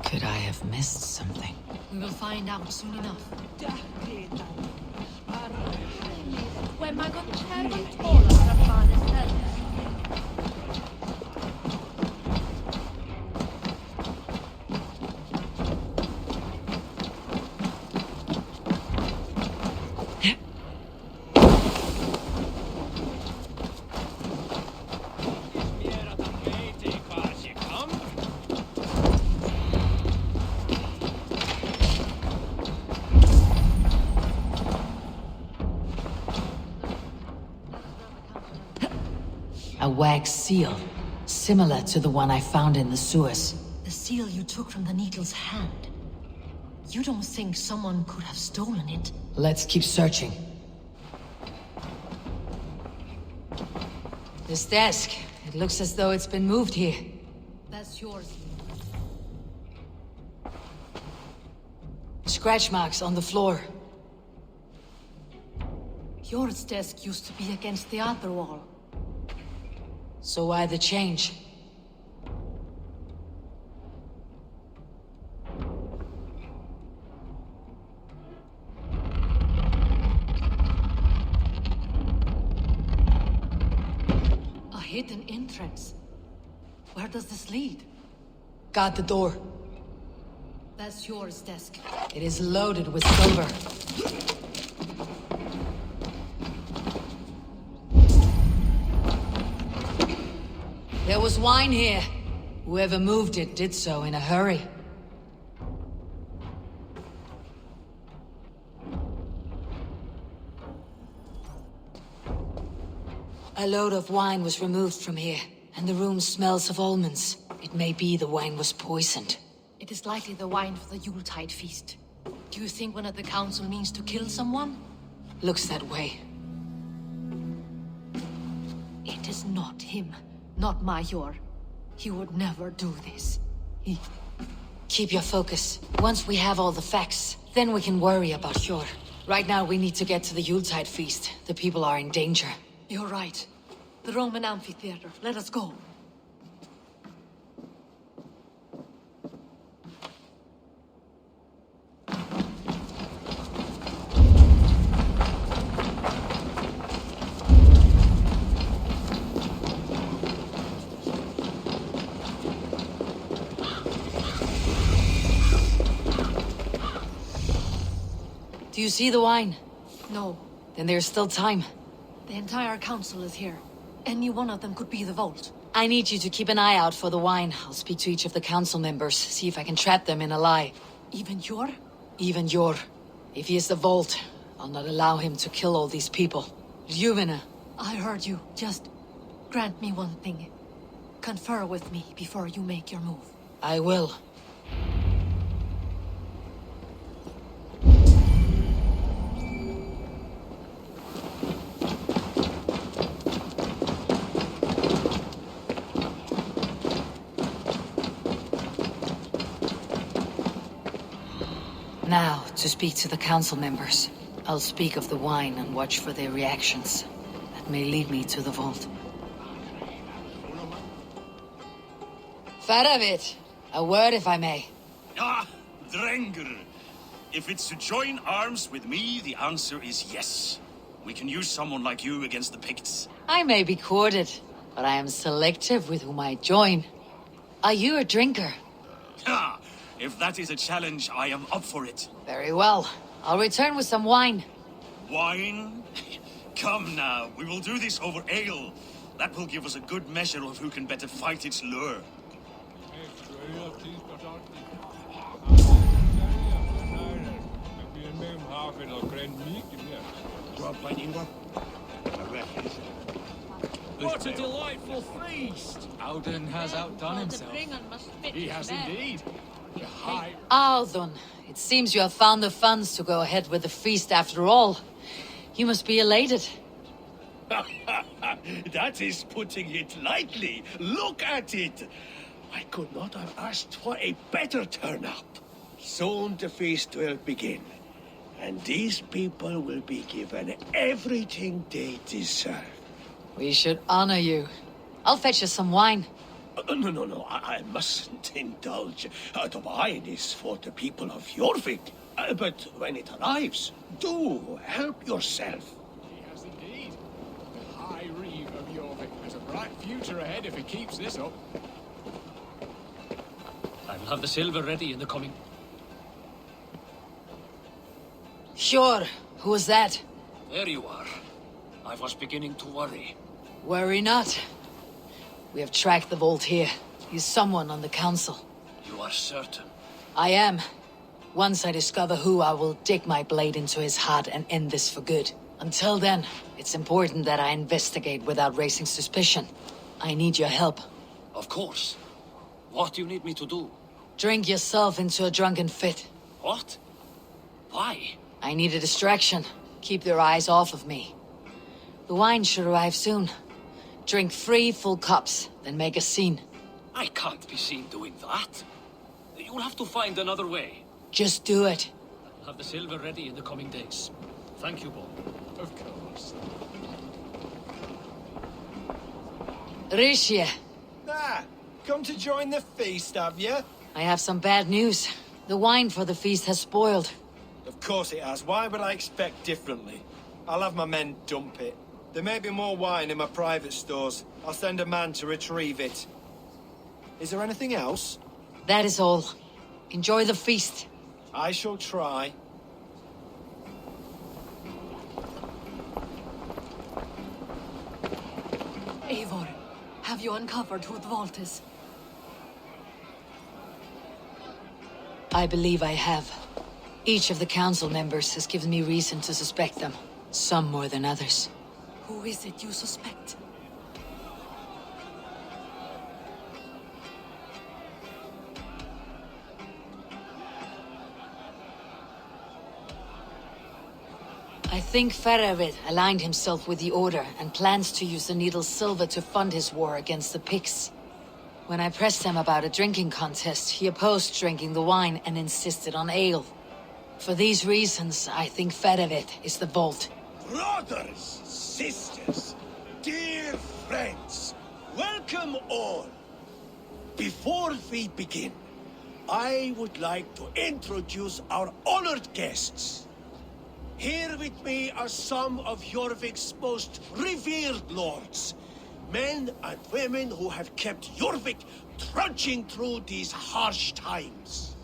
Could I have missed something? We will find out soon enough. A wax seal, similar to the one I found in the sewers. The seal you took from the needle's hand. You don't think someone could have stolen it? Let's keep searching. This desk It looks as though it's been moved here. That's yours. Scratch marks on the floor. Yours desk used to be against the other wall. So why the change? A hidden entrance. Where does this lead? Guard the door. That's yours desk. It is loaded with silver. There was wine here. Whoever moved it did so in a hurry. A load of wine was removed from here, and the room smells of almonds. It may be the wine was poisoned. It is likely the wine for the Yuletide feast. Do you think one of the council means to kill someone? Looks that way. It is not him. Not Major. He would never do this. Keep your focus. Once we have all the facts, then we can worry about Hjor. Right now we need to get to the Yuletide feast. The people are in danger. You're right. The Roman amphitheater. Let us go. Do you see the wine? No. Then there's still time. The entire council is here. Any one of them could be the vault. I need you to keep an eye out for the wine. I'll speak to each of the council members, see if I can trap them in a lie. Even Hjor? Even Hjor. If he is the vault, I'll not allow him to kill all these people. Juvena. I heard you. Just grant me one thing. Confer with me before you make your move. I will. Now, to speak to the council members. I'll speak of the wine and watch for their reactions. That may lead me to the vault. Faravit, a word if I may. Ah, Drengr. If it's to join arms with me, the answer is yes. We can use someone like you against the Picts. I may be courted, but I am selective with whom I join. Are you a drinker? Ha! If that is a challenge, I am up for it. Very well. I'll return with some wine. Wine? Come now, we will do this over ale. That will give us a good measure of who can better fight its lure. What a delightful feast! Audun has outdone himself. He has indeed. Audun, it seems you have found the funds to go ahead with the feast after all. You must be elated. That is putting it lightly. Look at it. I could not have asked for a better turnout. Soon the feast will begin, and these people will be given everything they deserve. We should honor you. I'll fetch you some wine. No, I mustn't indulge. The wine is for the people of Jorvik. But when it arrives, do help yourself. He has indeed. The High Reeve of Jorvik has a bright future ahead if he keeps this up. I will have the silver ready in the coming. Sure. Who was that? There you are. I was beginning to worry. Worry not. We have tracked the vault here. He's someone on the council. You are certain? I am. Once I discover who, I will dig my blade into his heart and end this for good. Until then, it's important that I investigate without raising suspicion. I need your help. Of course. What do you need me to do? Drink yourself into a drunken fit. What? Why? I need a distraction. Keep their eyes off of me. The wine should arrive soon. Drink 3 full cups, then make a scene. I can't be seen doing that. You'll have to find another way. Just do it. I'll have the silver ready in the coming days. Thank you, Bob. Of course. Rishi, Ah, come to join the feast, have you? I have some bad news. The wine for the feast has spoiled. Of course it has. Why would I expect differently? I'll have my men dump it. There may be more wine in my private stores. I'll send a man to retrieve it. Is there anything else? That is all. Enjoy the feast. I shall try. Eivor, have you uncovered who the vault is? I believe I have. Each of the council members has given me reason to suspect them. Some more than others. Who is it you suspect? I think Firebrand aligned himself with the Order and plans to use the Needle's silver to fund his war against the Picts. When I pressed him about a drinking contest, he opposed drinking the wine and insisted on ale. For these reasons, I think Firebrand is the vault. Brothers, sisters, dear friends, welcome all. Before we begin, I would like to introduce our honored guests. Here with me are some of Jorvik's most revered lords. Men and women who have kept Jorvik trudging through these harsh times.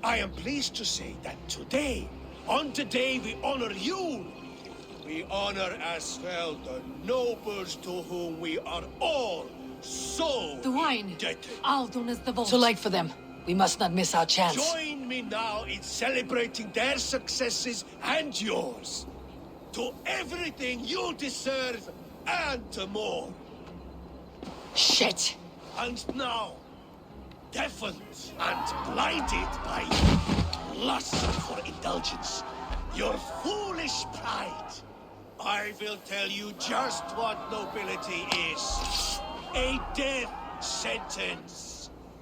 I am pleased to say that today, on the day we honor you, we honor as well the nobles to whom we are all so The wine. indebted. Aldon is the vault. Too late for them. We must not miss our chance. Join me now in celebrating their successes and yours. To everything you deserve and more. Shit! And now, deafened and blinded by lust for indulgence, your foolish pride, I will tell you just what nobility is. A death sentence.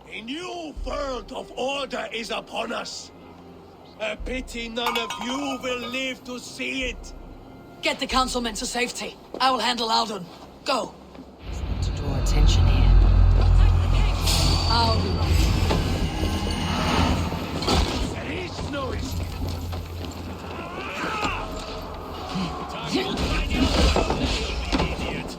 A new world of order is upon us. A pity none of you will live to see it. Get the councilmen to safety. I will handle Aldon. Go! To draw attention here. Aldon. There is no escape. Idiot.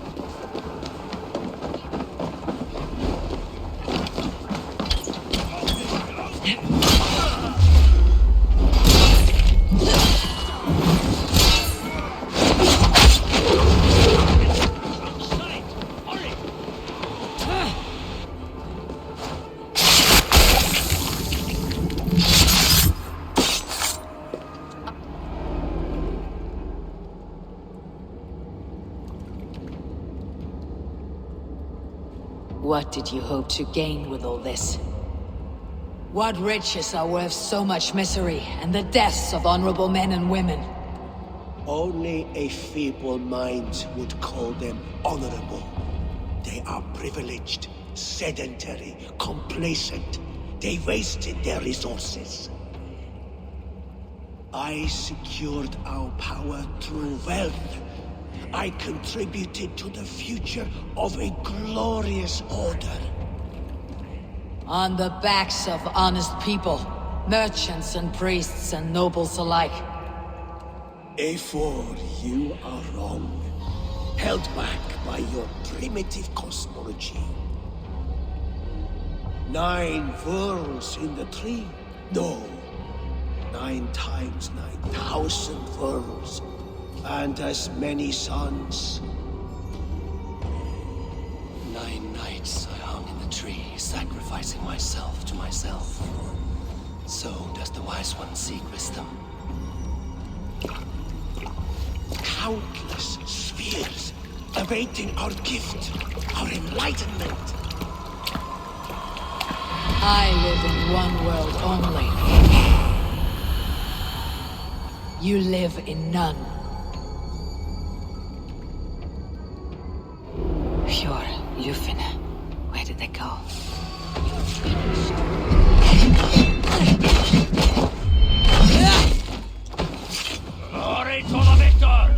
What did you hope to gain with all this? What riches are worth so much misery and the deaths of honorable men and women? Only a feeble mind would call them honorable. They are privileged, sedentary, complacent. They wasted their resources. I secured our power through wealth. I contributed to the future of a glorious order. On the backs of honest people, merchants and priests and nobles alike. Eivor, you are wrong. Held back by your primitive cosmology. 9 worlds in the tree? No. 9 times 9,000 worlds. And as many suns. 9 nights I hung in the tree, sacrificing myself to myself. So does the wise one seek wisdom. Countless spheres awaiting our gift, our enlightenment. I live in one world only. You live in none. Lufin. Where did they go? Glory to the victor!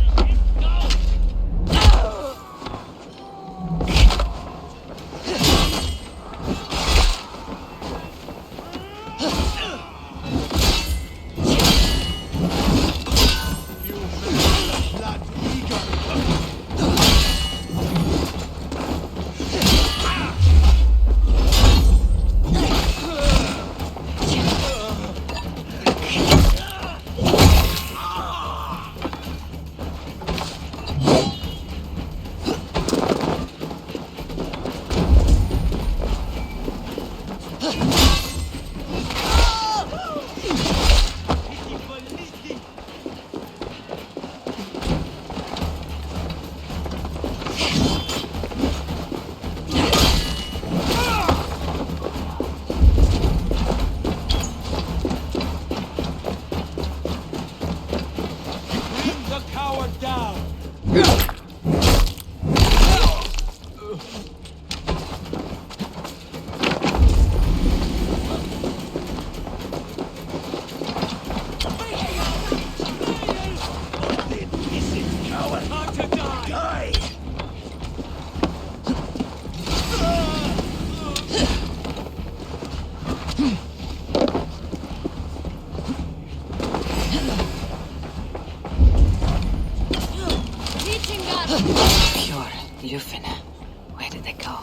Pure Lufin. Where did they go?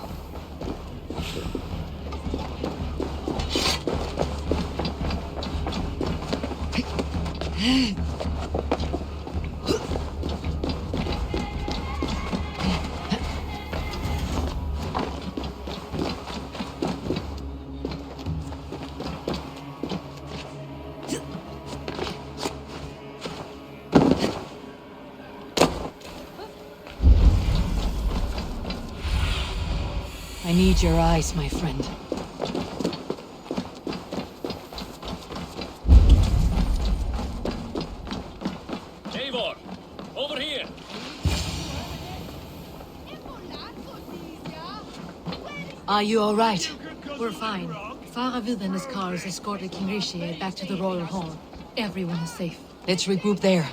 I need your eyes, my friend. Eivor, over here! Are you all right? We're fine. Faravid and his cars escorted King Rishi back to the Royal Hall. Everyone is safe. Let's regroup there.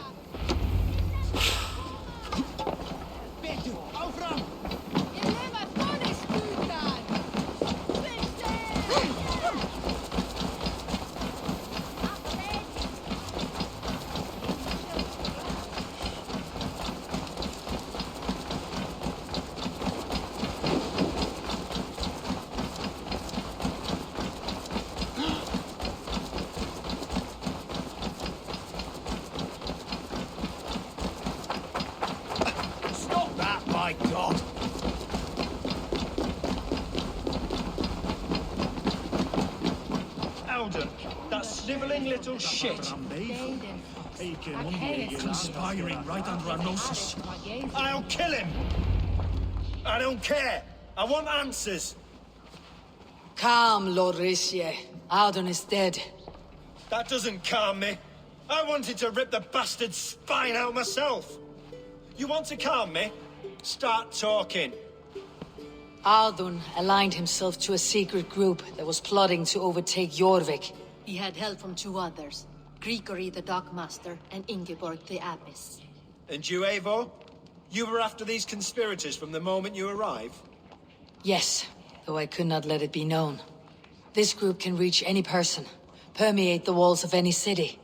My God! Alden, that sniveling little shit. Conspiring right under our noses. I'll kill him! I don't care. I want answers. Calm, Lord Rishi. Alden is dead. That doesn't calm me. I wanted to rip the bastard's spine out myself. You want to calm me? Start talking. Alden aligned himself to a secret group that was plotting to overtake Jorvik. He had help from two others. Grigori the Dockmaster and Ingeborg the Abbess. And you, Eivor? You were after these conspirators from the moment you arrived? Yes, though I could not let it be known. This group can reach any person, permeate the walls of any city.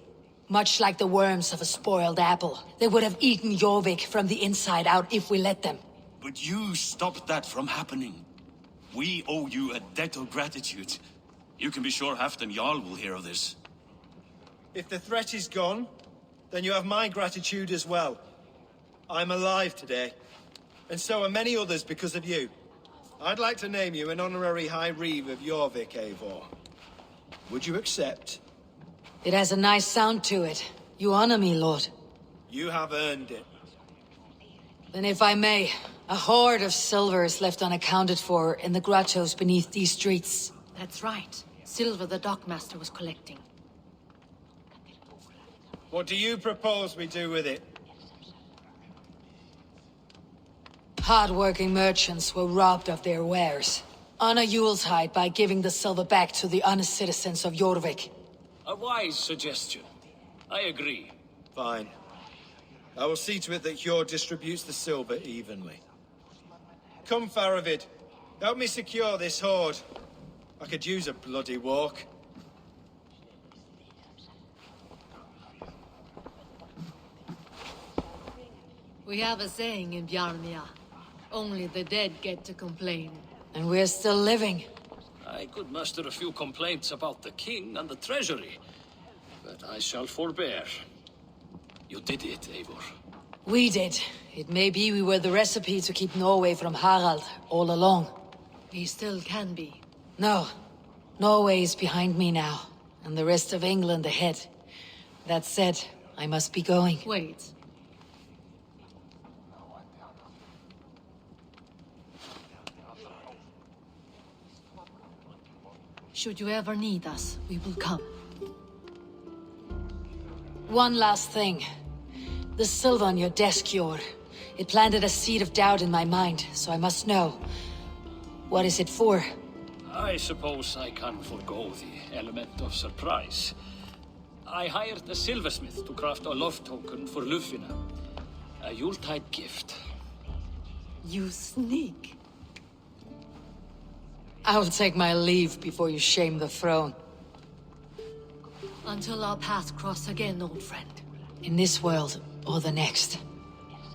Much like the worms of a spoiled apple, they would have eaten Jorvik from the inside out if we let them. But you stopped that from happening. We owe you a debt of gratitude. You can be sure Halfdan Jarl will hear of this. If the threat is gone, then you have my gratitude as well. I'm alive today, and so are many others because of you. I'd like to name you an honorary High Reeve of Jorvik, Eivor. Would you accept? It has a nice sound to it. You honor me, Lord. You have earned it. Then if I may, a hoard of silver is left unaccounted for in the grottos beneath these streets. That's right. Silver the Dockmaster was collecting. What do you propose we do with it? Hard-working merchants were robbed of their wares. Honor Yuletide by giving the silver back to the honest citizens of Jorvik. A wise suggestion. I agree. Fine. I will see to it that Hjord distributes the silver evenly. Come, Faravid. Help me secure this hoard. I could use a bloody walk. We have a saying in Bjarnia. Only the dead get to complain. And we're still living. I could muster a few complaints about the king and the treasury, but I shall forbear. You did it, Eivor. We did. It may be we were the recipe to keep Norway from Harald all along. We still can be. No. Norway is behind me now, and the rest of England ahead. That said, I must be going. Wait. Should you ever need us, we will come. One last thing. The silver on your desk, Hjord. It planted a seed of doubt in my mind, so I must know. What is it for? I suppose I can forgo the element of surprise. I hired a silversmith to craft a love token for Lufina. A Yuletide gift. You sneak. I will take my leave before you shame the throne. Until our paths cross again, old friend. In this world, or the next.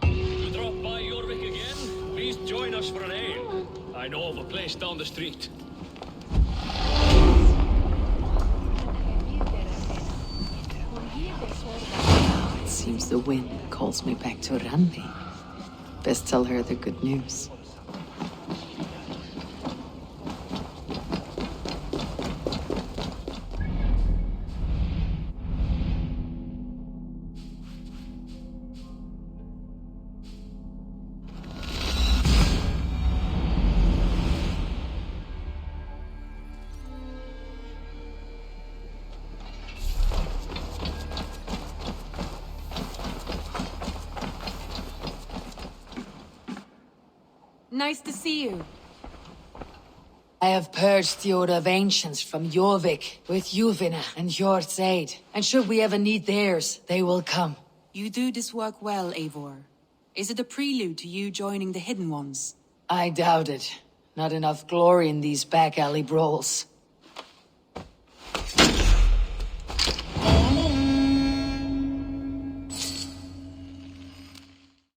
You drop by Jorvik again? Please join us for an ale. I know of a place down the street. It seems the wind calls me back to Randi. Best tell her the good news. Nice to see you. I have purged the Order of Ancients from Jorvik with Yuvina and Hjord's aid. And should we ever need theirs, they will come. You do this work well, Eivor. Is it a prelude to you joining the Hidden Ones? I doubt it. Not enough glory in these back alley brawls.